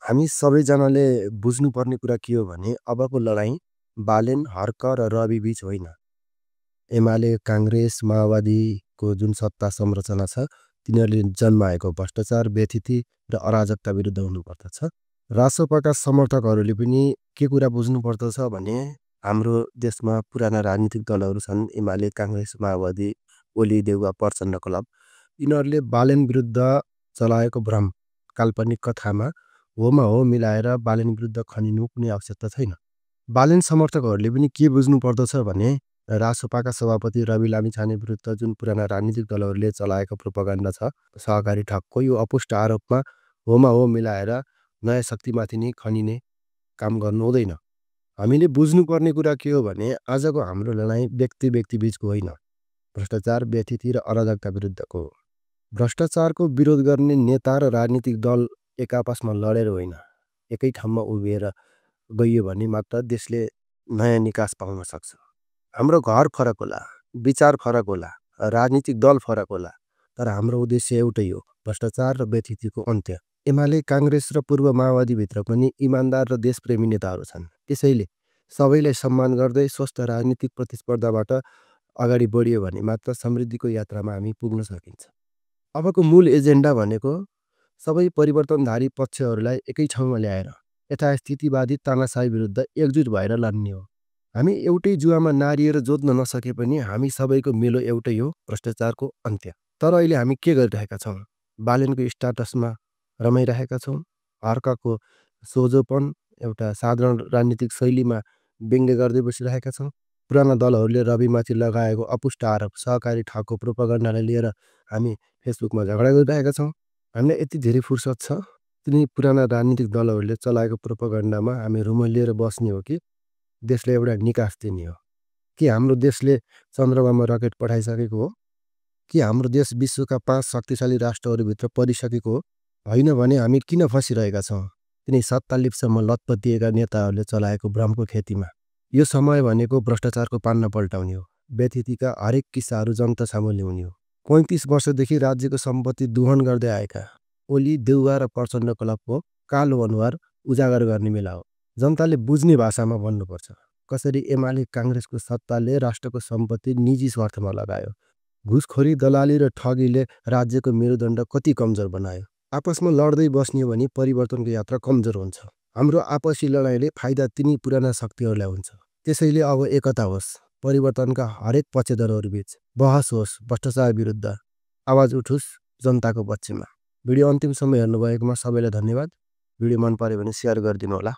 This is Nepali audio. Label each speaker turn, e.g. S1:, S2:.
S1: हामी सबैजनाले बुझ्नुपर्ने कुरा के हो भने अबको लडाईँ बालेन, हर्क र रवि बीच होइन। एमाले, काङ्ग्रेस, माओवादीको जुन सत्ता संरचना छ तिनीहरूले जन्माएको भ्रष्टाचार, व्यथिति र अराजकता विरुद्ध हुनुपर्दछ। रासोपाका समर्थकहरूले पनि के कुरा बुझ्नुपर्दछ भने हाम्रो देशमा पुराना राजनीतिक दलहरू छन्, एमाले, काङ्ग्रेस, माओवादी, ओली, देउवा, प्रचण्ड क्लब। यिनीहरूले बालेन विरुद्ध चलाएको भ्रम, काल्पनिक कथामा होमा हो मिलाएर बालेन विरुद्ध खनिनु कुनै आवश्यकता छैन। बालेन समर्थकहरूले पनि के बुझ्नुपर्दछ भने रासोपाका सभापति रवि लामिछाने विरुद्ध जुन पुराना राजनीतिक दलहरूले चलाएको प्रोपागन्डा छ, सहकारी ठगको यो अपुष्ट आरोपमा होमा हो मिलाएर नयाँ शक्तिमाथि नै खनिने काम गर्नु हुँदैन। हामीले बुझ्नुपर्ने कुरा के हो भने आजको हाम्रो लडाईँ व्यक्ति व्यक्ति बीचको होइन, भ्रष्टाचार, व्यथिति र अराजकता विरुद्धको हो। भ्रष्टाचारको विरोध गर्ने नेता र राजनीतिक दल एक आपसमा लडेर होइन, एकै ठाउँमा उभिएर गइयो भने मात्र देशले नयाँ निकास पाउन सक्छ। हाम्रो घर फरक होला, विचार फरक होला, राजनीतिक दल फरक होला, तर हाम्रो उद्देश्य एउटै हो, भ्रष्टाचार र व्यथितिको अन्त्य। एमाले, काङ्ग्रेस र पूर्व माओवादीभित्र पनि इमान्दार र देशप्रेमी नेताहरू छन्। त्यसैले सबैलाई सम्मान गर्दै स्वस्थ राजनीतिक प्रतिस्पर्धाबाट अगाडि बढियो भने मात्र समृद्धिको यात्रामा हामी पुग्न सकिन्छ। अबको मूल एजेन्डा भनेको सबै परिवर्तनधारी पक्षहरूलाई एकै ठाउँमा ल्याएर यथास्थितिवादी तानाशाही विरुद्ध एकजुट भएर लड्ने हो। हामी एउटै जुवामा नारिएर जोत्न नसके पनि हामी सबैको मेलो एउटै हो, भ्रष्टाचारको अन्त्य। तर अहिले हामी के गरिरहेका छौँ? बालेनको स्टाटसमा रमाइरहेका छौँ, हर्कको सोझोपन एउटा साधारण राजनीतिक शैलीमा व्यङ्ग्य गर्दै बसिरहेका छौँ। पुराना दलहरूले रविमाथि लगाएको अपुष्ट आरोप, सहकारी ठगको प्रोपागन्डालाई लिएर हामी फेसबुकमा झगडा गरिरहेका छौँ। हामीलाई यति धेरै फुर्सद छ तिनी पुराना राजनीतिक दलहरूले चलाएको प्रोपागन्डामा हामी रुमल्लिएर बस्ने हो कि देशलाई एउटा निकास दिने हो? कि हाम्रो देशले चन्द्रमामा रकेट पठाइसकेको हो? कि हाम्रो देश विश्वका 5 शक्तिशाली राष्ट्रहरूभित्र परिसकेको हो? होइन भने हामी किन फसिरहेका छौँ तिनी सत्तालिप्सम्म लतपतिएका नेताहरूले चलाएको भ्रमको खेतीमा? यो समय भनेको भ्रष्टाचारको पान्ना पल्टाउने हो, व्यथितिका हरेक किस्साहरू जनता सामुन्ने हुने हो। 35 वर्षदेखि राज्यको सम्पत्ति दुहन गर्दै आएका ओली, देउवा र प्रचण्ड क्लबको कालो अनुहार उजागर गर्ने बेला हो। जनताले बुझ्ने भाषामा भन्नुपर्छ कसरी एमाले, काङ्ग्रेसको सत्ताले राष्ट्रको सम्पत्ति निजी स्वार्थमा लगायो, घुसखोरी, दलाली र ठगीले राज्यको मेरुदण्ड कति कमजोर बनायो। आपसमा लड्दै बस्ने भने परिवर्तनको यात्रा कमजोर हुन्छ। हाम्रो आपसी लडाइँले फाइदा तिनी पुराना शक्तिहरूलाई हुन्छ। त्यसैले अब एकता होस्, परिवर्तनका हरेक पक्षधरहरूबीच बहस होस्, भ्रष्टाचार विरुद्ध आवाज उठोस् जनताको पक्षमा। भिडियो अन्तिमसम्म हेर्नुभएकोमा सबैलाई धन्यवाद। भिडियो मन पर्यो भने सेयर गरिदिनु होला।